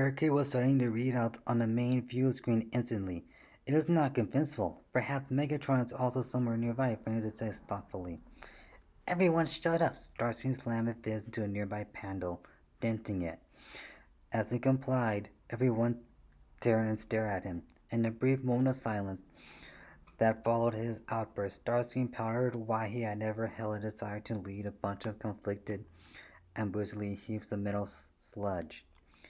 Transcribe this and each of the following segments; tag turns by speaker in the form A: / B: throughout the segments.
A: Barricade was starting to read out on the main view screen instantly. It is not convincible. Perhaps Megatron is also somewhere nearby, Francis says thoughtfully. Everyone shut up! Starscream slammed his fist into a nearby panel, denting it. As he complied, everyone turned and stared at him. In the brief moment of silence that followed his outburst, Starscream pondered why he had never held a desire to lead a bunch of conflicted, ambushy heaps of metal sludge.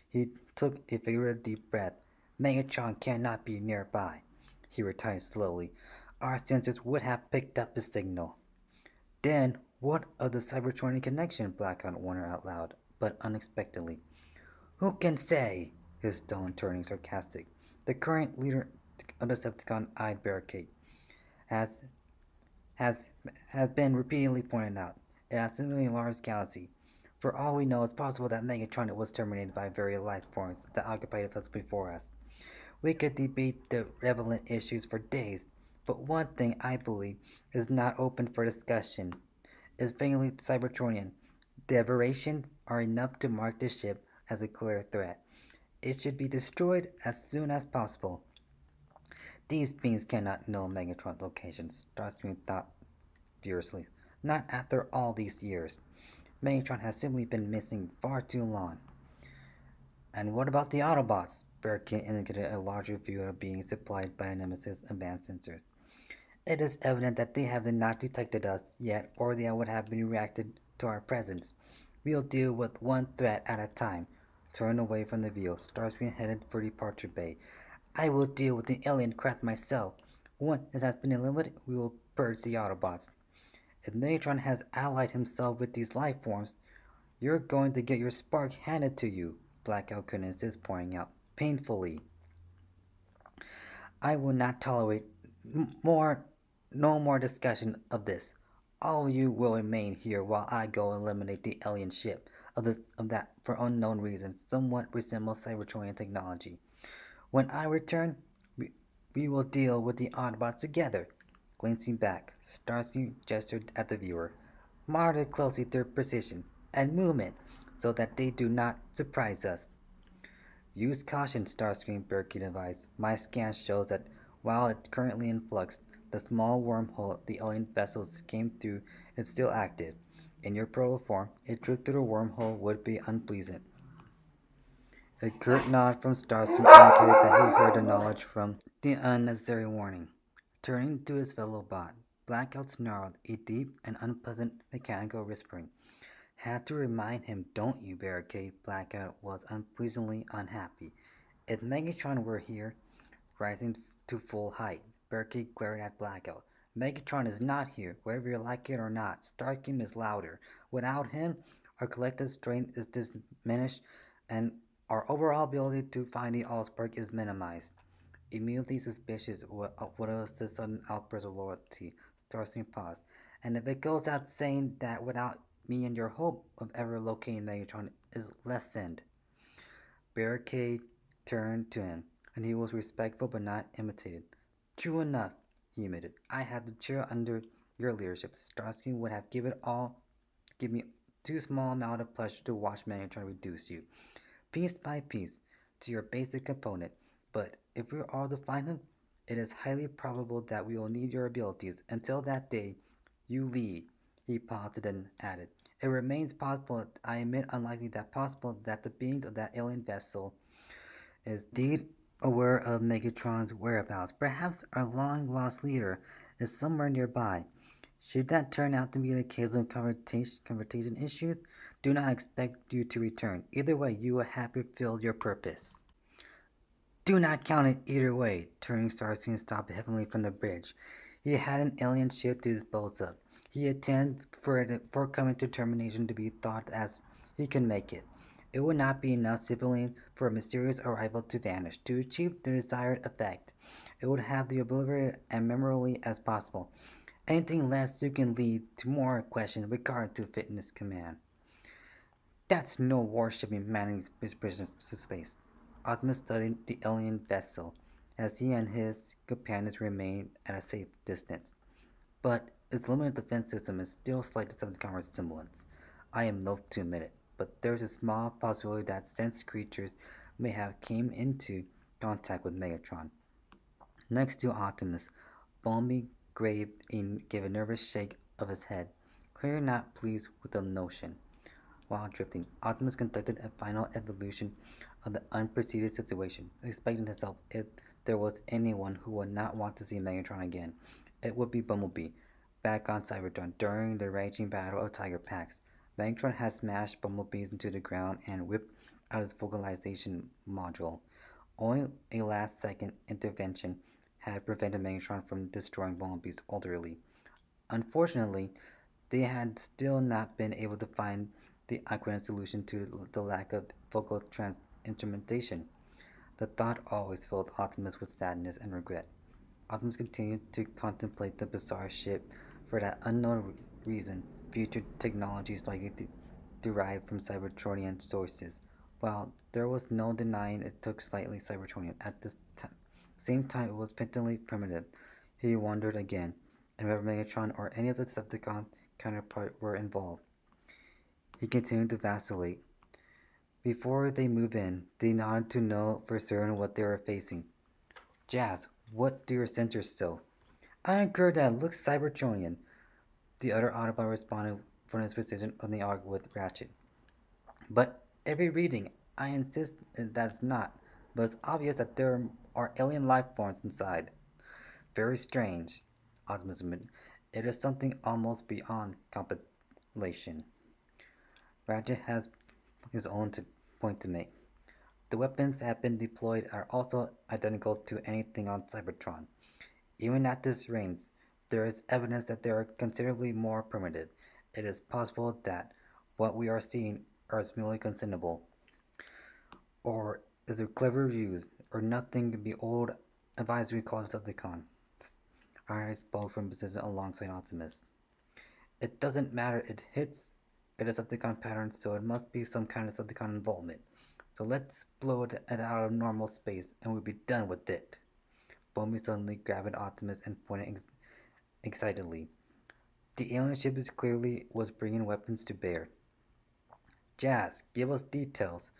A: He took a figurative deep breath. Megatron cannot be nearby, he retired slowly. Our sensors would have picked up the signal. Then, what of the Cybertronian connection? Blackout wondered out loud, but unexpectedly. Who can say? His tone turning sarcastic. The current leader of the Decepticon eyed Barricade has has has been repeatedly pointed out. It has simply a large galaxy. For all we know, it's possible that Megatron was terminated by very life forms that occupied us before us. We could debate the relevant issues for days, but one thing I believe is not open for discussion is vaguely Cybertronian. The aberrations are enough to mark the ship as a clear threat. It should be destroyed as soon as possible. These beings cannot know Megatron's location, Starscream thought furiously. Not after all these years. Megatron has simply been missing far too long. And what about the Autobots? Barricade indicated a larger view of being supplied by Nemesis advanced sensors. It is evident that they have not detected us yet, or they would have been reacted to our presence. We'll deal with one threat at a time. Turn away from the view, Starscream headed for departure bay. I will deal with the alien craft myself. Once it has been eliminated, we will purge the Autobots. If Megatron has allied himself with these life forms, you're going to get your spark handed to you, Blackout couldn't insist, pointing out painfully. I will not tolerate more, no more discussion of this. All of you will remain here while I go eliminate the alien ship of that, for unknown reasons, somewhat resembles Cybertronian technology. When I return, we will deal with the Autobots together. Glancing back, Starsky gestured at the viewer. Monitor closely their position and movement so that they do not surprise us. Use caution, Starscream, Berkey advised. My scan shows that while it's currently in flux, the small wormhole the alien vessels came through is still active. In your proto form, a trip through the wormhole would be unpleasant. A curt nod from Starscream indicated that he heard the knowledge from the unnecessary warning. Turning to his fellow bot, Blackout snarled, a deep and unpleasant mechanical whispering. Had to remind him, don't you, Barricade? Blackout was unpleasantly unhappy. If Megatron were here, rising to full height, Barricade glared at Blackout. Megatron is not here, whether you like it or not. Starscream is louder. Without him, our collective strength is diminished, and our overall ability to find the Allspark is minimized. Immediately suspicious of what was the sudden outburst of loyalty, Starscream paused. And if it goes out saying that without me and your hope of ever locating Megatron is lessened. Barricade turned to him, and he was respectful but not imitated. True enough, he admitted. I have the chair under your leadership. Starsky would have give me too small amount of pleasure to watch Megatron reduce you, piece by piece, to your basic component. But if we're all to find him, it is highly probable that we will need your abilities. Until that day, you lead. He paused and added, it remains possible, I admit unlikely that possible, that the beings of that alien vessel is indeed aware of Megatron's whereabouts. Perhaps our long-lost leader is somewhere nearby. Should that turn out to be the case of conversation issues, do not expect you to return. Either way, you will have fulfilled your purpose. Do not count it either way. Turning Starscream stopped heavily from the bridge. He had an alien ship to dispose of. He intended for the forthcoming determination to be thought as he can make it. It would not be enough simply for a mysterious arrival to vanish. To achieve the desired effect, it would have to be obliterated as memorably as possible. Anything less you can lead to more questions regarding to fitness command. That's no warship in manning space. Optimus studied the alien vessel as he and his companions remained at a safe distance. But its limited defense system is still slightly subject to resemblance. I am loath to admit it, but there's a small possibility that sense creatures may have came into contact with Megatron. Next to Optimus, Bumblebee gave a nervous shake of his head, clearly not pleased with the notion. While drifting, Optimus conducted a final evaluation of the unprecedented situation, expecting himself if there was anyone who would not want to see Megatron again, it would be Bumblebee. Back on Cybertron, during the raging battle of Tiger Pax, Megatron had smashed Bumblebee into the ground and whipped out his vocalization module. Only a last-second intervention had prevented Megatron from destroying Bumblebees utterly. Unfortunately, they had still not been able to find the accurate solution to the lack of vocal instrumentation. The thought always filled Optimus with sadness and regret. Optimus continued to contemplate the bizarre ship. For that unknown reason, future technologies likely derived from Cybertronian sources. While there was no denying it took slightly Cybertronian, at the same time it was patently primitive. He wondered again, and whether Megatron or any of the Decepticon counterpart were involved. He continued to vacillate. Before they moved in, they nodded to know for certain what they were facing. Jazz, what do your sensors show? I concur that it looks Cybertronian. The other Autobot responded from his position on the arc with Ratchet. But every reading, I insist that it's not. But it's obvious that there are alien life forms inside. Very strange, Optimus admitted. It is something almost beyond compilation. Ratchet has his own point to make. The weapons that have been deployed are also identical to anything on Cybertron. Even at this range, there is evidence that they are considerably more primitive. It is possible that what we are seeing is merely coincidental, or is a clever ruse, or nothing the old advisory calls Decepticon. Iron spoke from position alongside Optimus. It doesn't matter, it hits a Decepticon pattern, so it must be some kind of Decepticon involvement. So let's blow it out of normal space and we'll be done with it. Bumblebee suddenly grabbed Optimus and pointed excitedly. The alien ship is clearly was bringing weapons to bear. Jazz, give us details.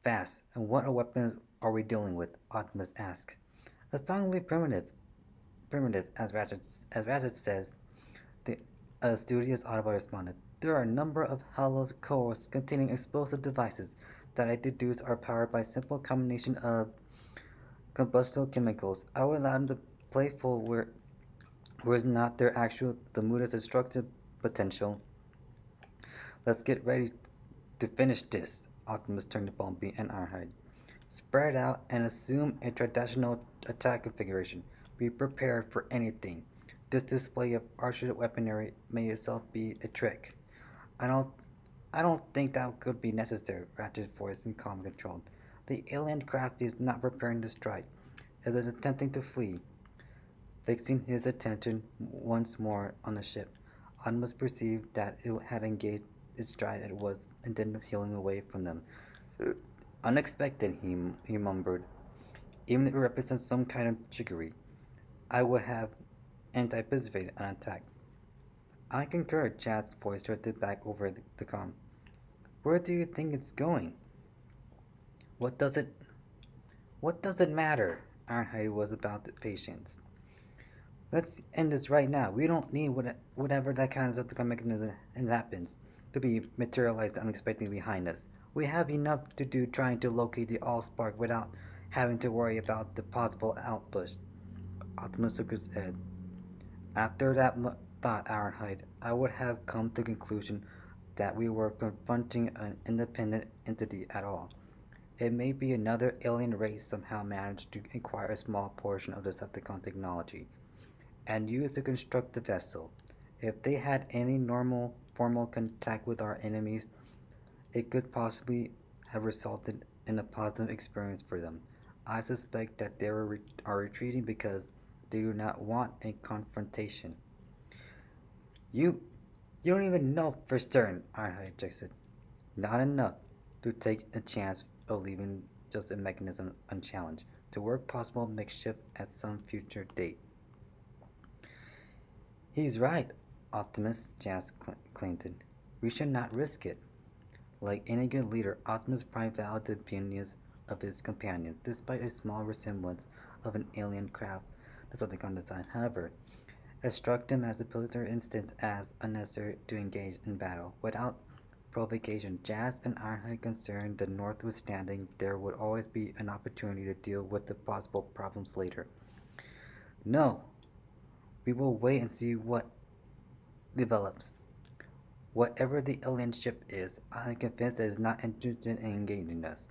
A: Fast, and what weapons are we dealing with? Optimus asked. Astoundingly primitive, as Ratchet says. The studious Autobot responded. There are a number of hollow cores containing explosive devices that I deduce are powered by a simple combination of combustible chemicals. I would allow them to playful where is not their actual the mood of destructive potential. Let's get ready to finish this. Optimus turned to Bumblebee and Ironhide. Spread out and assume a traditional attack configuration. Be prepared for anything. This display of archery weaponry may itself be a trick. I don't I don't think that could be necessary, Ratchet's voice in calm control. The alien craft is not preparing to strike. It is attempting to flee. Fixing his attention once more on the ship, Optimus perceived that it had engaged its drive and was intended healing away from them. Unexpected, he mumbled. Even if it represents some kind of trickery, I would have anticipated an attack. I concur, Jazz's voice drifted back over the comm. Where do you think it's going? What does it what does it matter? Ironhide was about the patience. Let's end this right now. We don't need whatever that kind of mechanism happens to be materialized unexpectedly behind us. We have enough to do trying to locate the Allspark without having to worry about the possible outburst. Optimus shook his head. After that thought, Ironhide, I would have come to the conclusion that we were confronting an independent entity at all. It may be another alien race somehow managed to acquire a small portion of the Decepticon technology and used to construct the vessel. If they had any normal formal contact with our enemies, it could possibly have resulted in a positive experience for them. I suspect that they are retreating because they do not want a confrontation. You you don't even know for certain, Ironhide objected. Not enough to take a chance of leaving just a mechanism unchallenged, to work possible makeshift at some future date. He's right, Optimus, Jazz claimed. We should not risk it. Like any good leader, Optimus Prime valued the opinions of his companions, despite a small resemblance of an alien craft, the Decepticon design. However, it struck him as a particular instant as unnecessary to engage in battle. Without provocation, Jazz and Ironhide concerned the notwithstanding, there would always be an opportunity to deal with the possible problems later. No, we will wait and see what develops. Whatever the alien ship is, I am convinced it is not interested in engaging us.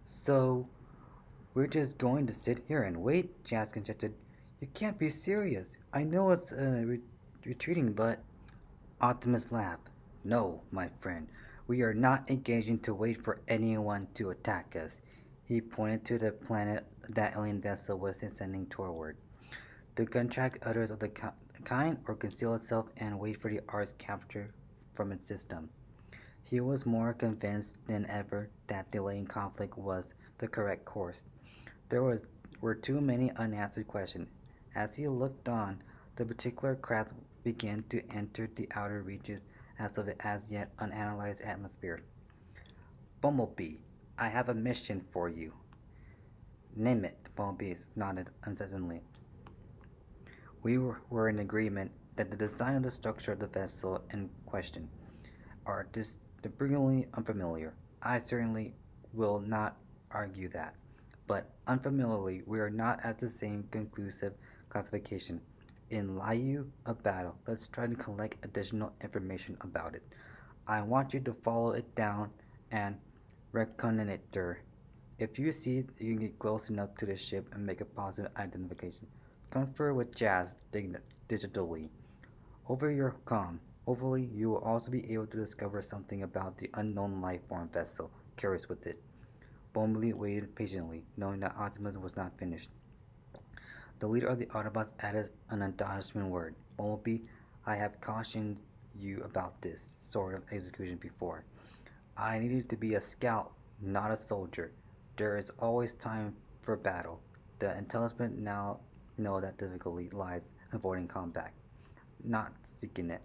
A: So, we're just going to sit here and wait? Jazz conjectured. You can't be serious. I know it's retreating, but. Optimus laughed. No, my friend. We are not engaging to wait for anyone to attack us. He pointed to the planet that alien vessel was descending toward. To contract others of the kind or conceal itself and wait for the Art's capture from its system. He was more convinced than ever that delaying conflict was the correct course. Were too many unanswered questions. As he looked on, the particular craft began to enter the outer reaches of the as yet unanalyzed atmosphere. Bumblebee, I have a mission for you. Name it, Bumblebee nodded uncertainly. We were in agreement that the design of the structure of the vessel in question are brilliantly unfamiliar. I certainly will not argue that. But unfamiliarly, we are not at the same conclusive classification. In lieu of battle, let's try to collect additional information about it. I want you to follow it down and reconnoiter. If you see it, you can get close enough to the ship and make a positive identification. Confer with Jazz digitally. Over your comm. Hopefully, you will also be able to discover something about the unknown life form vessel carries with it. Bumblebee waited patiently, knowing that Optimus was not finished. The leader of the Autobots added an astonishing word. Bumblebee, I have cautioned you about this sort of execution before. I needed to be a scout, not a soldier. There is always time for battle. The intelligent now know that difficulty lies in avoiding combat, not seeking it.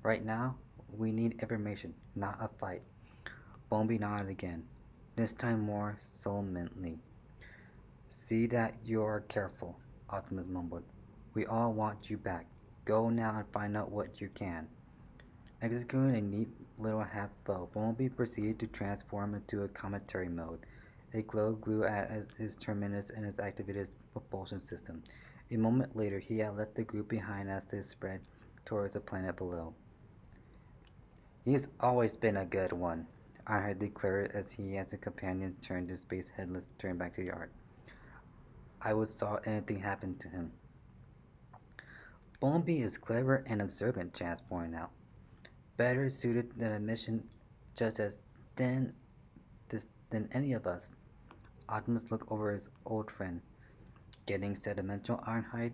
A: Right now, we need information, not a fight. Bumblebee nodded again, this time more solemnly. See that you are careful, Optimus mumbled. We all want you back. Go now and find out what you can. Executing a neat little half bow, Bumblebee proceeded to transform into a cometary mode. A glow grew at his terminus and his activated propulsion system. A moment later, he had left the group behind as they spread towards the planet below. He's always been a good one, Ironheart declared as he and his companion turned to space headless, turned back to the yard. I would saw anything happen to him. Bumblebee is clever and observant, Jazz pointed out. Better suited than a mission just as than than any of us. Optimus looked over his old friend, getting sentimental Ironhide,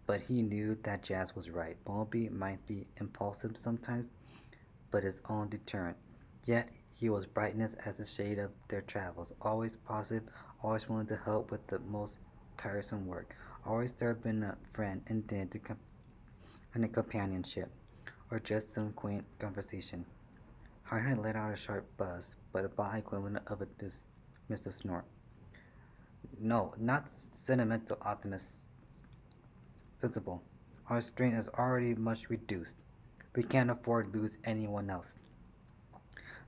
A: but he knew that Jazz was right. Bumblebee might be impulsive sometimes, but his own deterrent. Yet he was brightness as the shade of their travels, always positive, always willing to help with the most tiresome work, always there been a friend intended to and a companionship, or just some quaint conversation. Hardhead let out a sharp buzz, but about equivalent of a dismissive snort. No, not sentimental optimist. Sensible. Our strain is already much reduced. We can't afford to lose anyone else.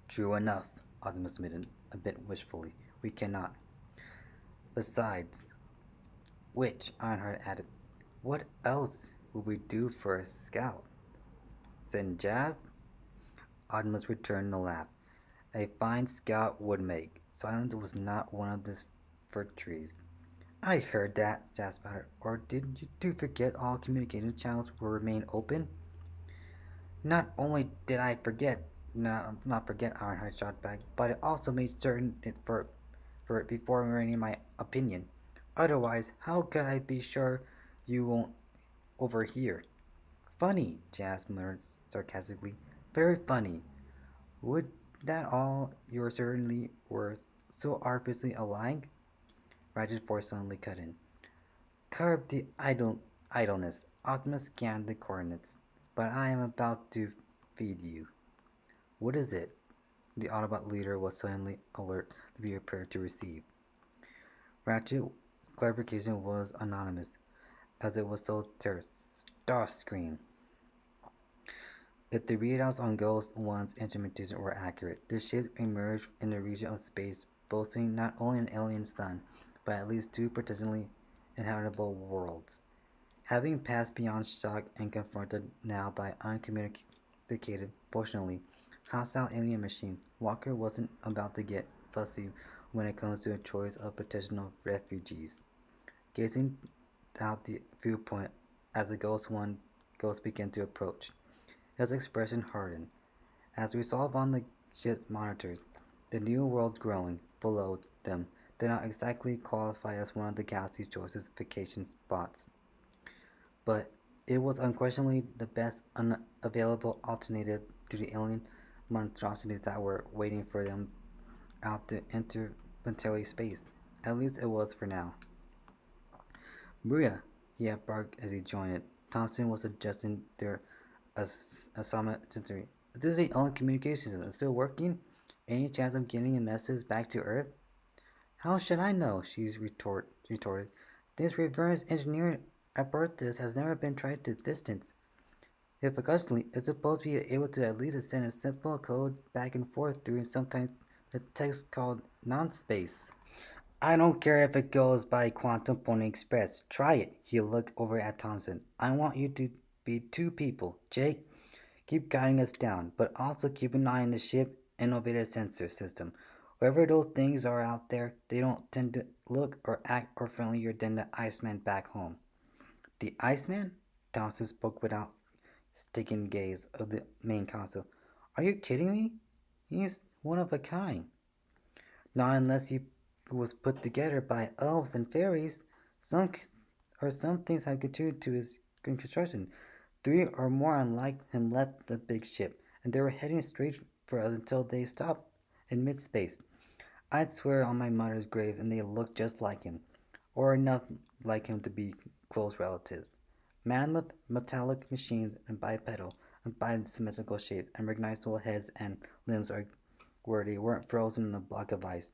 A: True enough, Optimus admitted a bit wishfully. We cannot. Besides which, Ironheart added, what else would we do for a scout? Send Jazz? Optimus returned the laugh. A fine scout would make. Silence was not one of his virtues. I heard that, Jazz sputtered. Or did you two forget all communication channels will remain open? Not only did I not forget, Ironhide shot back, but I also made certain for it before writing my opinion. Otherwise, how could I be sure you won't overhear? Funny, Jazz murmured sarcastically. Very funny. Would that all you certainly were so artificially aligned? Ratchet Force suddenly cut in. Curb the idleness. Optimus scanned the coordinates. But I am about to feed you. What is it? The Autobot leader was suddenly alert. The be prepared to receive. Ratchet's clarification was anonymous, as it was so terse. Starscream. If the readouts on Ghost One's instrumentation were accurate, the ship emerged in the region of space boasting not only an alien sun, but at least two potentially inhabitable worlds. Having passed beyond shock and confronted now by uncommunicated, fortunately, hostile alien machines, Walker wasn't about to get fussy when it comes to a choice of potential refugees. Gazing out the viewpoint as the ghost began to approach, his expression hardened. As resolved on the ship's monitors, the new world growing below them did not exactly qualify as one of the galaxy's choicest vacation spots, but it was unquestionably the best available alternative to the alien monstrosities that were waiting for them out the interplanetary space. At least it was for now. Maria, he had barked as he joined it. Thompson was adjusting their assignment sensory. This is the only communication system still working? Any chance of getting a message back to Earth? How should I know? She retorted. This reverse engineering apparatus has never been tried to distance. If occasionally, it's supposed to be able to at least send a simple code back and forth through sometimes the text called non-space. I don't care if it goes by Quantum Pony Express. Try it. He looked over at Thompson. I want you to be two people. Jake, keep guiding us down, but also keep an eye on the ship innovative sensor system. Whoever those things are out there, they don't tend to look or act or friendlier than the Iceman back home. The Iceman? Thompson spoke without sticking gaze of the main console. Are you kidding me? He's one of a kind. Not unless he was put together by elves and fairies. Some some things have contributed to his construction. Three or more unlike him left the big ship, and they were heading straight for us until they stopped in mid-space. I'd swear on my mother's grave, and they looked just like him, or enough like him to be close relatives. Mammoth metallic machines and bipedal and bisymmetrical shapes and recognizable heads and limbs are where they weren't frozen in a block of ice,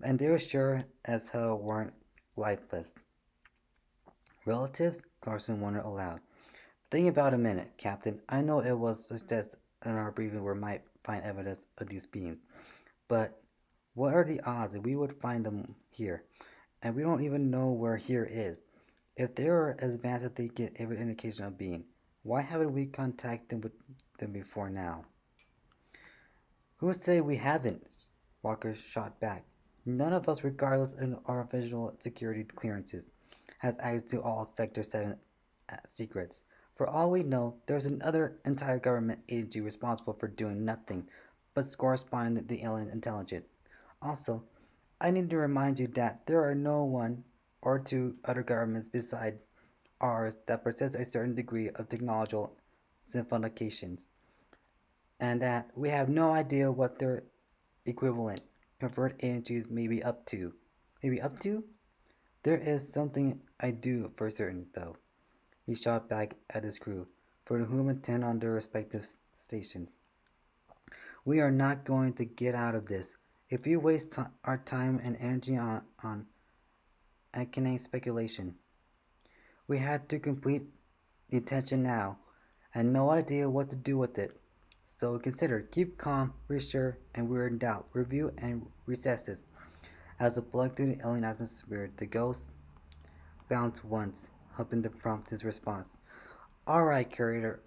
A: and they were sure as hell weren't lifeless. Relatives? Carson wondered aloud. Think about it a minute, Captain. I know it was suggested in our briefing we might find evidence of these beings, but what are the odds that we would find them here? And we don't even know where here is. If they are as advanced as they get every indication of being, why haven't we contacted them before now? Who said we haven't? Walker shot back. None of us, regardless of our visual security clearances, has access to all Sector 7 secrets. For all we know, there's another entire government agency responsible for doing nothing but corresponding the alien intelligence. Also, I need to remind you that there are no one or two other governments beside ours that possess a certain degree of technological sophistication, and that we have no idea what their equivalent convert agencies may be up to. Maybe up to? There is something I do for certain, though. He shot back at his crew, for whom attend on their respective stations. We are not going to get out of this. If we waste our time and energy on inane speculation, we had to complete the attention now, and no idea what to do with it. So consider, keep calm, reassure, and we're in doubt. Review and recesses. As it plugged through the alien atmosphere, the ghost bounced once, hoping to prompt his response. Alright, curator.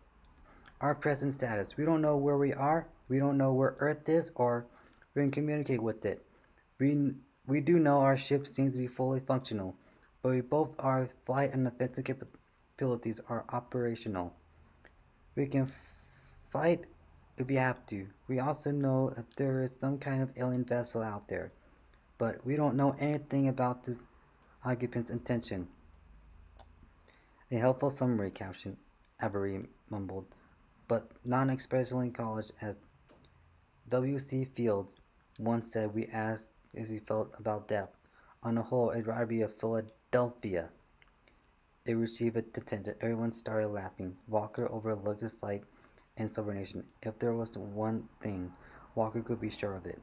A: Our present status. We don't know where we are. We don't know where Earth is, or we can communicate with it. We do know our ship seems to be fully functional, but we both our flight and offensive capabilities are operational. We can fight if we have to. We also know that there is some kind of alien vessel out there, but we don't know anything about the occupant's intention. A helpful summary caption, Avery mumbled, but non-expressly college as W.C. Fields once said we asked as he felt about death. On the whole, it'd rather be a Philadelphia. It received attention. Everyone started laughing. Walker overlooked the slight insubordination. If there was one thing, Walker could be sure of it.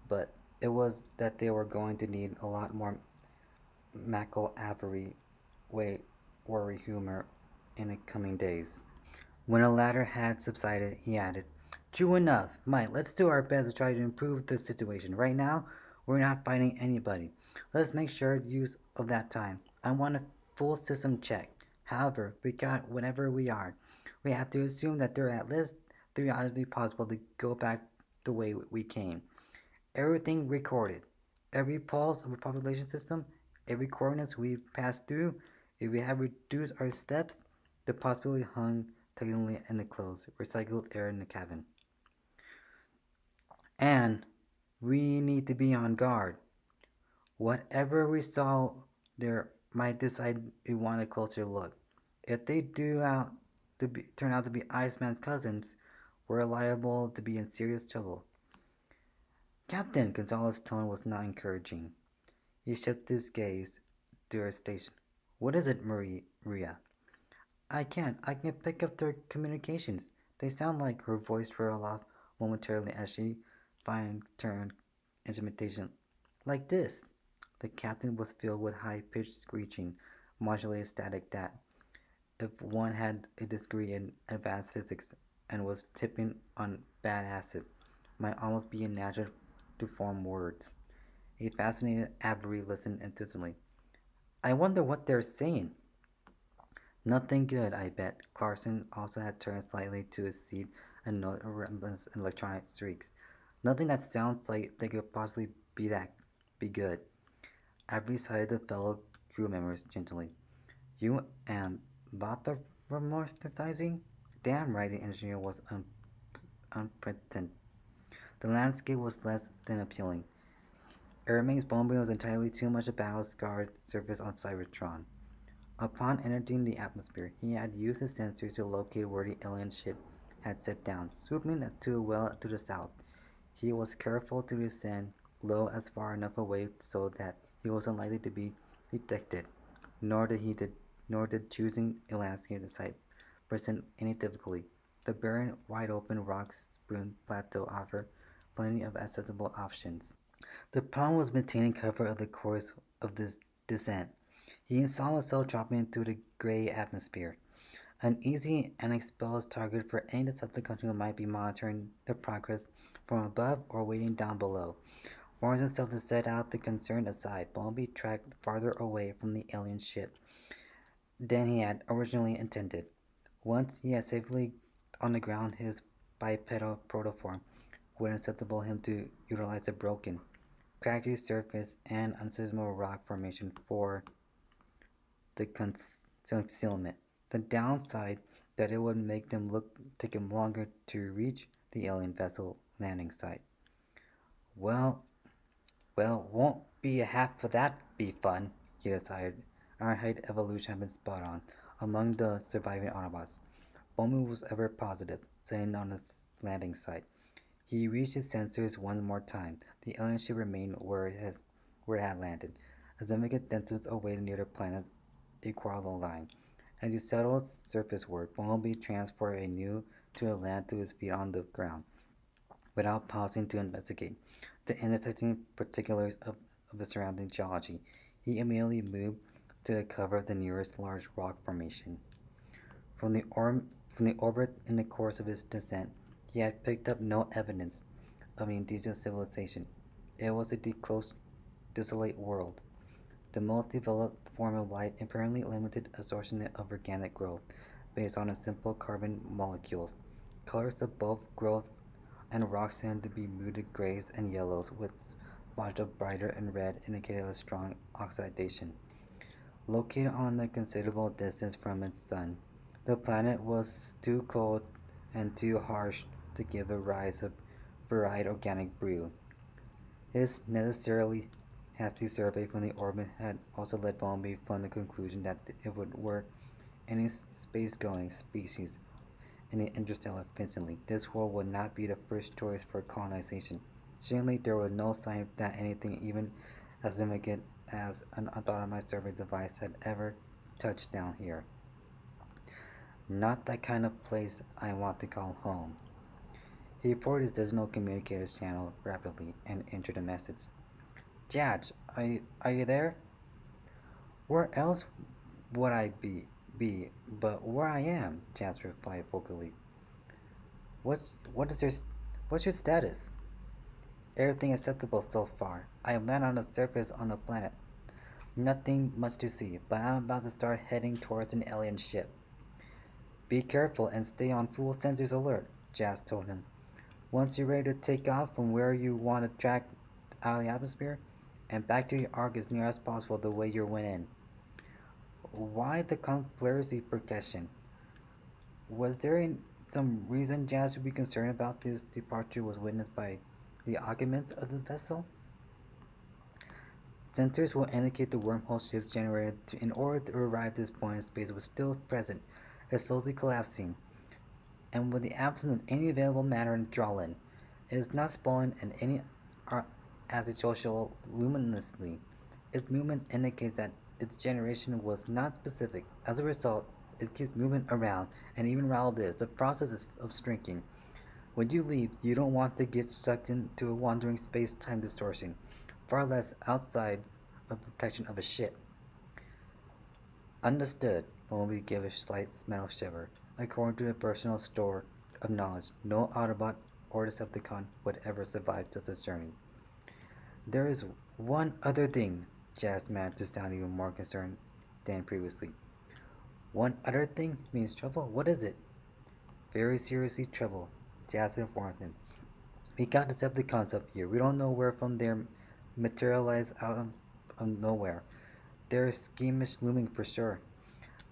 A: But It was that they were going to need a lot more McElhavery way worry humor in the coming days. When the latter had subsided, he added, "True enough, Mike, let's do our best to try to improve the situation. Right now, we're not fighting anybody. Let's make sure use of that time. I want a full system check. However, we got whatever we are. We have to assume that there are at least theoretically possible to go back the way we came. Everything recorded. Every pulse of a population system, every coordinates we've passed through, if we have reduced our steps, the possibility hung tightly in the closed, recycled air in the cabin. And we need to be on guard. Whatever we saw there might decide we want a closer look. If they turn out to be Iceman's cousins, we're liable to be in serious trouble." Captain Gonzalez's tone was not encouraging. He shifted his gaze to her station. "What is it, Maria?" "I can't. I can pick up their communications. They sound like—" Her voice trailed off momentarily as she fine-tuned instrumentation. "Like this." The captain was filled with high-pitched screeching, modulated static that, if one had a degree in advanced physics and was tipping on bad acid, might almost be unnatural to form words. A fascinated Avery listened intently. "I wonder what they're saying." "Nothing good, I bet." Clarkson also had turned slightly to his seat and noted a resemblance in electronic streaks. "Nothing that sounds like they could possibly be good." Avery cited the fellow crew members gently. "You and Lotharimorphizing?" Damn right, the engineer was unpenitent. The landscape was less than appealing. Erming's Bumblebee was entirely too much a battle-scarred surface of Cybertron. Upon entering the atmosphere, he had used his sensors to locate where the alien ship had set down, swooping to a well to the south. He was careful to descend low as far enough away so that he was unlikely to be detected, nor did choosing a landscape site present any difficulty. The barren, wide-open rock-strewn plateau offered plenty of accessible options. The problem was maintaining cover of the course of this descent. He saw himself dropping into the gray atmosphere, an easy and exposed target for any Decepticon who might be monitoring the progress from above or waiting down below. Forcing himself to set out the concern aside, Bumblebee tracked farther away from the alien ship than he had originally intended. Once he had safely on the ground, his bipedal protoform would enable him to utilize the broken, craggy surface and unseasonable rock formation for the concealment. The downside that it would take him longer to reach the alien vessel landing site. Well, won't be a half of that be fun, he decided. Ironhide evolution had been spot on. Among the surviving Autobots, Bowman was ever positive, sitting on the landing site. He reached his sensors one more time. The alien ship remained where it had landed, a significant distance away near the planet equatorial line. As he settled surfaceward, Bumblebee transferred anew to land to his feet on the ground, without pausing to investigate the intersecting particulars of the surrounding geology. He immediately moved to the cover of the nearest large rock formation. From the orbit in the course of his descent, he had picked up no evidence of an indigenous civilization. It was a close, desolate world. The most developed form of life apparently limited assortment of organic growth based on simple carbon molecules. Colors of both growth and rocks tend to be muted grays and yellows, with spots of brighter and red indicating a strong oxidation. Located on a considerable distance from its sun, the planet was too cold and too harsh to give rise to varied organic brew. His necessarily hasty survey from the orbit had also led Bumblebee from the conclusion that it would work any space-going species in the interstellar vicinity. This world would not be the first choice for colonization. Certainly, there was no sign that anything even as significant as an autonomous survey device had ever touched down here. Not that kind of place I want to call home. He poured his digital communicators channel rapidly and entered a message. Judge, are you there? Where else would I be but where I am? Judge replied vocally. What is what's your status? Everything acceptable so far. I have landed on the surface on the planet. Nothing much to see, but I'm about to start heading towards an alien ship. Be careful and stay on full sensors alert, Jazz told him. Once you're ready to take off from where you want to track out of the atmosphere, and back to your arc as near as possible the way you went in. Why the conspiracy precaution? Was there some reason Jazz would be concerned about this departure was witnessed by the occupants of the vessel? Sensors will indicate the wormhole ships generated in order to arrive at this point in space was still present, is slowly collapsing, and with the absence of any available matter in Drolin, it is not spoiling in any as it social luminously. Its movement indicates that its generation was not specific. As a result, it keeps moving around, and even while this, the process is of shrinking. When you leave, you don't want to get sucked into a wandering space-time distortion, far less outside of protection of a ship. Understood. Bumblebee gave a slight mental shiver. According to the personal store of knowledge, no Autobot or Decepticon would ever survive such a journey. There is one other thing, Jazz managed to sound even more concerned than previously. One other thing means trouble? What is it? Very seriously trouble, Jazz informed him. We got Decepticons up here. We don't know where from they're materialized out of nowhere. There's schemish looming for sure.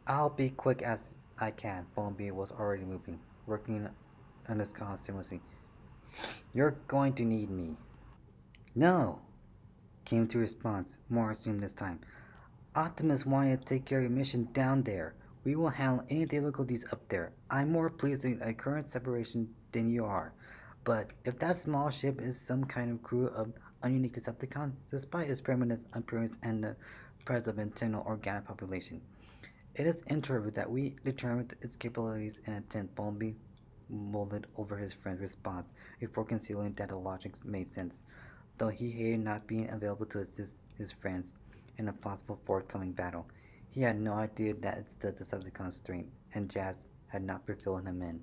A: I'll be quick as I can. Bumblebee was already moving, working on his comms seamlessly. You're going to need me. No, came the response, more assumed this time. Optimus wanted to take care of your mission down there. We will handle any difficulties up there. I'm more pleased with the current separation than you are. But if that small ship is some kind of crew of ununique Decepticons, despite its primitive appearance and the presence of internal organic population, it is imperative that we determine its capabilities and intent. Bumblebee mulled over his friend's response before concealing that the logic made sense, though he hated not being available to assist his friends in a possible forthcoming battle. He had no idea that it's the Decepticon strength, and Jazz had not fulfilled him in.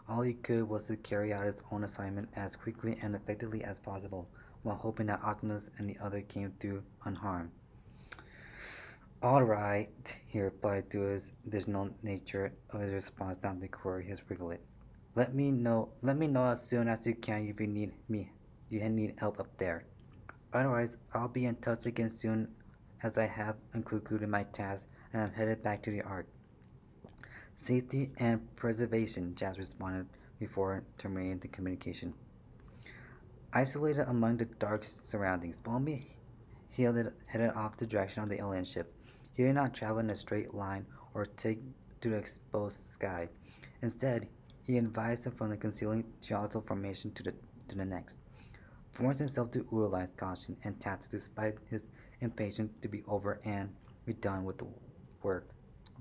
A: All he could was to carry out his own assignment as quickly and effectively as possible, while hoping that Optimus and the other came through unharmed. All right, he replied to his additional nature of his response not to query his wriggle. Let me know as soon as you can if you need help up there. Otherwise, I'll be in touch again soon as I have concluded my task and I'm headed back to the Ark. Safety and preservation, Jazz responded before terminating the communication. Isolated among the dark surroundings, Bumblebee headed off the direction of the alien ship. He did not travel in a straight line or take to the exposed sky. Instead, he advised him from the concealing geological formation to the next, forcing himself to utilize caution and tact despite his impatience to be over and be done with work.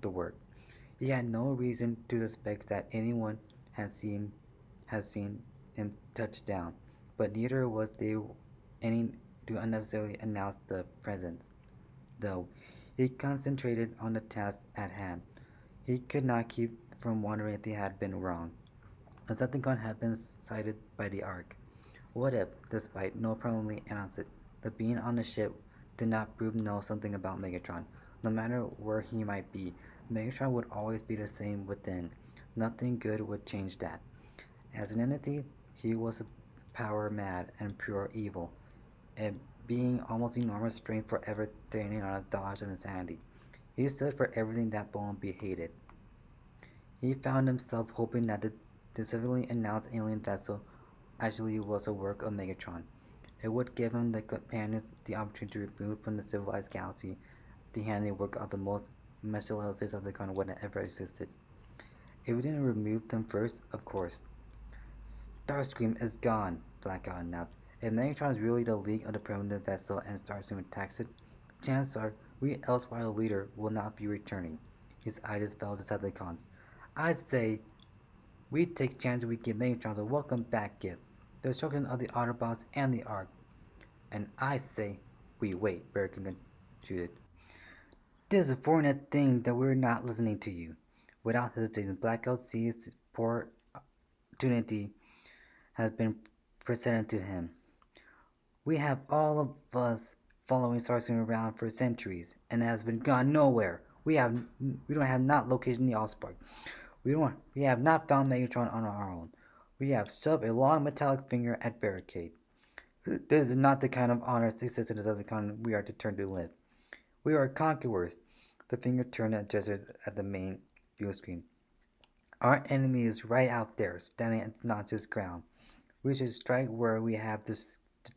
A: The work. He had no reason to suspect that anyone had seen him touch down, but neither was there any to unnecessarily announce the presence. Though he concentrated on the task at hand, he could not keep from wondering if he had been wrong. A Decepticon had been sighted by the Ark. What if, despite no permanently announced it, the being on the ship did not prove to know something about Megatron? No matter where he might be, Megatron would always be the same within. Nothing good would change that. As an entity, he was power mad and pure evil, a being almost enormous strength forever training on a dodge of insanity. He stood for everything that Bumblebee hated. He found himself hoping that the specifically announced alien vessel actually was a work of Megatron. It would give him the companions the opportunity to remove from the civilized galaxy the handiwork of the most merciless Decepticon would have ever existed. If we didn't remove them first, of course. Starscream is gone, Blackout announced. If Megatron is really the league of the primitive vessel and Starscream attacks it, chances are we elsewhere leader will not be returning. His eyes fell to Decepticons. I'd say We take chances we give Megatron a welcome back gift, the destruction of the Autobots and the Ark. And I say, we wait, Barricade concluded. This is a fortunate thing that we're not listening to you. Without hesitation, Blackout sees poor opportunity has been presented to him. We have all of us following Starscream around for centuries, and it has been gone nowhere. We don't have not located the Allspark. We have not found Megatron on our own. We have shoved a long metallic finger at Barricade. This is not the kind of honor citizens of the continent we are determined to live. We are conquerors. The finger turned and gestured at the main view screen. Our enemy is right out there, standing at Nazis' ground. We should strike where we have the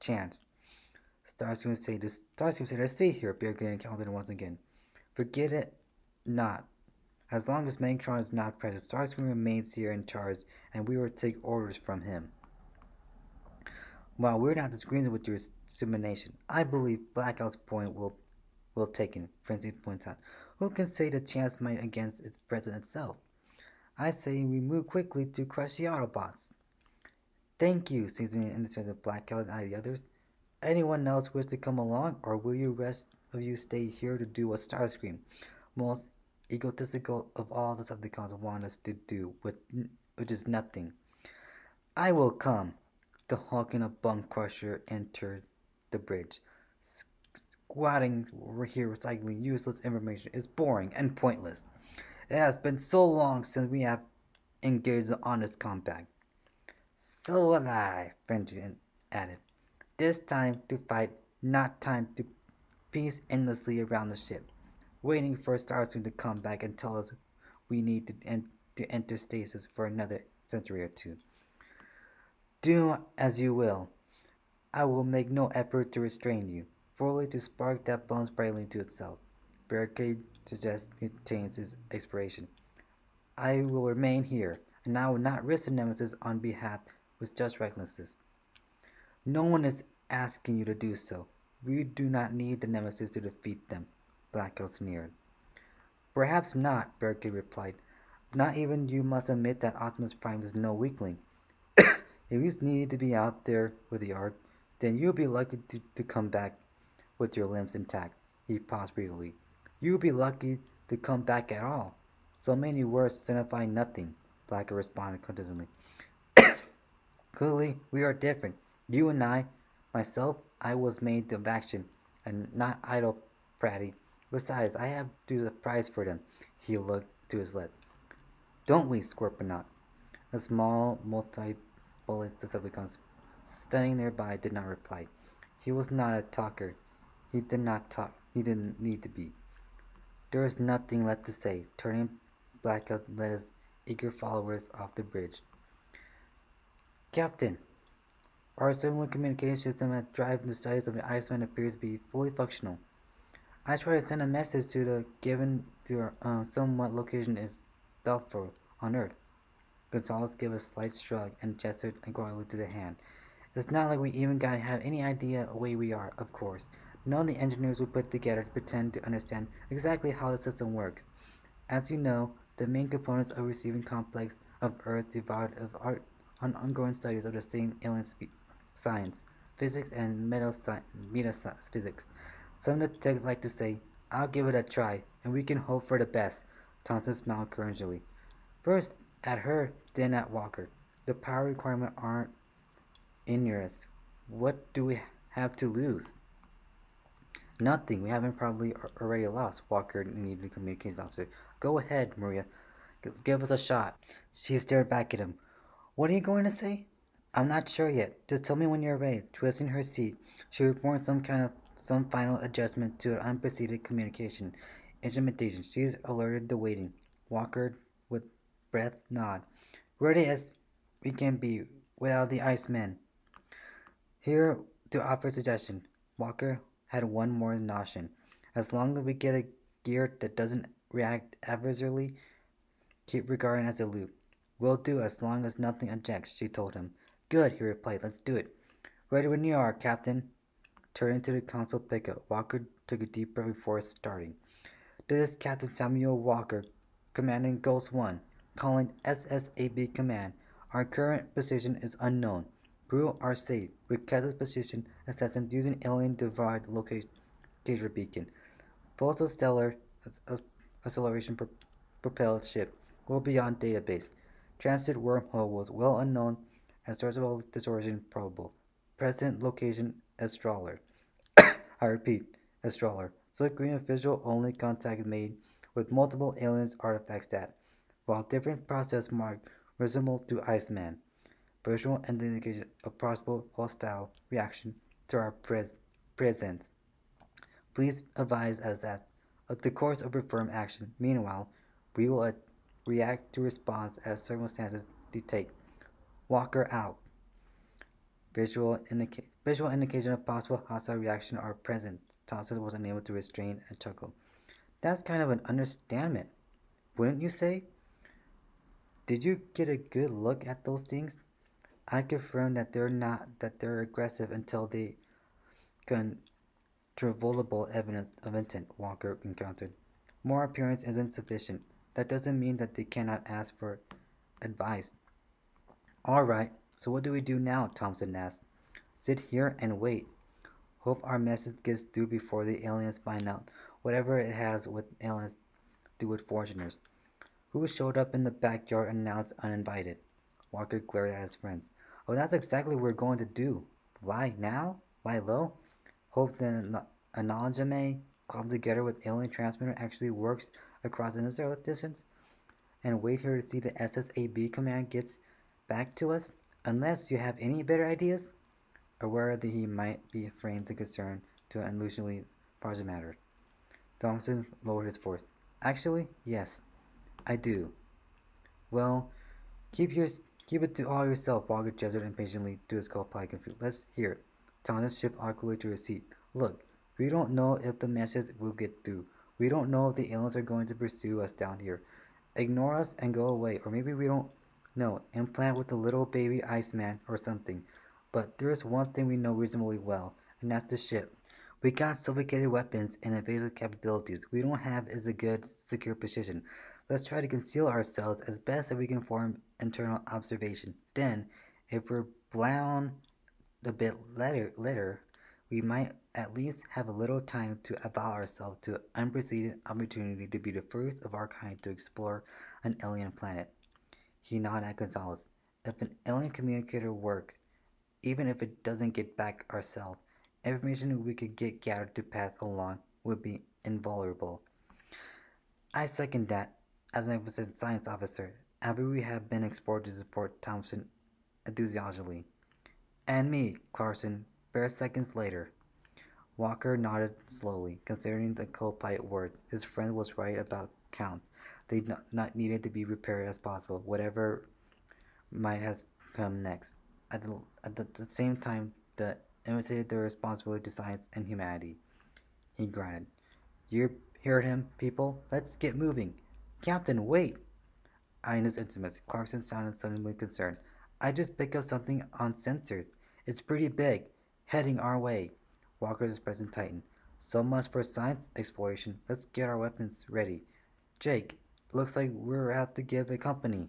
A: chance. Starscream said, I stay here, Barricade encountered once again. Forget it not. As long as Megatron is not present, Starscream remains here in charge, and we will take orders from him. While we're not disagreeing with your dissemination, I believe Blackout's point will taken, Francine points out. Who can say the chance might against its president itself? I say we move quickly to crush the Autobots. Thank you, Susan indicates the Blackout and the others. Anyone else wish to come along, or will you rest of you stay here to do what Starscream, most egotistical of all the Decepticons, want us to do, which is nothing? I will come. The Hulk and a Bone Crusher entered the bridge. Squatting here recycling useless information is boring and pointless. It has been so long since we have engaged in honest combat. So will I, Frenchie added. This time to fight, not time to piece endlessly around the ship, waiting for Starscream to come back and tell us we need to enter stasis for another century or two. Do as you will. I will make no effort to restrain you, fully to spark that bone's brightly to itself. Barricade suggests it change his expiration. I will remain here, and I will not risk the Nemesis on behalf with just recklessness. No one is asking you to do so. We do not need the Nemesis to defeat them, Blackout sneered. Perhaps not, Barricade replied. Not even you must admit that Optimus Prime is no weakling. If he's needed to be out there with the Ark, then you'll be lucky to come back with your limbs intact. He paused briefly. You'll be lucky to come back at all. So many words signify nothing, Blacker responded condescendingly. Clearly, we are different. You and myself, I was made of action, and not idle pratty. Besides, I have to do the prize for them. He looked to his left. Don't we, Scorponok? A small, multi-bullet Decepticon standing nearby did not reply. He was not a talker. He did not talk. He didn't need to be. There was nothing left to say. Turning, Blackout led his eager followers off the bridge. Captain, our cellular communication system that drives the studies of the Iceman appears to be fully functional. I tried to send a message to the given to our somewhat location is doubtful on Earth. Gonzalez gave a slight shrug and gestured inquiringly to the hand. It's not like we even gotta have any idea of where we are, of course. None of the engineers we put together to pretend to understand exactly how the system works. As you know, the main components of receiving complex of Earth divided are on ongoing studies of the same alien science, physics, and metaphysics. Some of the techs like to say, I'll give it a try, and we can hope for the best. Thompson smiled encouragingly. First at her, then at Walker. The power requirements aren't onerous. What do we have to lose? Nothing. We haven't probably already lost, Walker needed the communications officer. Go ahead, Maria. Give us a shot. She stared back at him. What are you going to say? I'm not sure yet. Just tell me when you're ready. Twisting her seat, she performed some final adjustment to her unpreceded communication instrumentation. She's alerted the waiting. Walker, with breath, nod. Ready as we can be without the Iceman. Here to offer a suggestion. Walker had one more notion. As long as we get a gear that doesn't react adversely, keep regarding as a loop. Will do as long as nothing objects, she told him. Good, he replied. Let's do it. Ready when you are, Captain. Turning to the console pickup, Walker took a deep breath before starting. This is Captain Samuel Walker, commanding Ghost 1. Calling SSAB command. Our current position is unknown. Crew are safe. Requested position assessment using alien divide location beacon. Photostellar acceleration propelled ship will be on database. Transit wormhole was well unknown and source of distortion probable. Present location Astraller. I repeat, Astraller. Select green visual only contact made with multiple aliens artifact stat, while different process marked resemble to Iceman. Visual indication of possible hostile reaction to our presence. Please advise us that the course of reform action. Meanwhile, we will react to response as circumstances dictate. Walker out. Visual indication of possible hostile reaction are present. Thompson was unable to restrain a chuckle. That's kind of an understatement, wouldn't you say? Did you get a good look at those things? I confirm that they're aggressive until they controllable evidence of intent, Walker encountered. More appearance isn't sufficient. That doesn't mean that they cannot ask for advice. Alright, so what do we do now? Thompson asked. Sit here and wait. Hope our message gets through before the aliens find out whatever it has with aliens do with foreigners. Who showed up in the backyard and announced uninvited? Walker glared at his friends. Oh, that's exactly what we're going to do. Lie now? Lie low? Hope the Anojame club together with alien transmitter actually works across interstellar distance? And wait here to see the SSAB command gets back to us? Unless you have any better ideas? Aware that he might be framed the concern to an unusually large matter. Thompson lowered his voice. Actually, yes, I do. Well, keep your keep it to all yourself, Walker gestured impatiently to his co-pilot confused. Let's hear it. Thompson shifted awkwardly to his seat. Look, we don't know if the message will get through. We don't know if the aliens are going to pursue us down here. Ignore us and go away, or maybe we don't know, implant with a little baby Iceman or something. But there is one thing we know reasonably well, and that's the ship. We got sophisticated weapons and evasive capabilities. We don't have is a good, secure position. Let's try to conceal ourselves as best as we can form internal observation. Then, if we're blown a bit later, we might at least have a little time to avow ourselves to an unprecedented opportunity to be the first of our kind to explore an alien planet. He nodded at Gonzalez. If an alien communicator works, even if it doesn't get back ourselves, information we could get gathered to pass along would be invaluable. I second that. As an opposite science officer, after we have been exported to support Thompson enthusiastically. And me, Clarkson, bare seconds later. Walker nodded slowly, considering the co-pilot words. His friend was right about counts. They not needed to be repaired as possible, whatever might have come next. At the same time, the imitated their responsibility to science and humanity. He grunted. You heard him, people? Let's get moving. Captain, wait! Eyeing his intimates, Clarkson sounded suddenly concerned. I just picked up something on sensors. It's pretty big. Heading our way. Walker's expression tightened. So much for science exploration. Let's get our weapons ready. Jake, looks like we're out to give a company.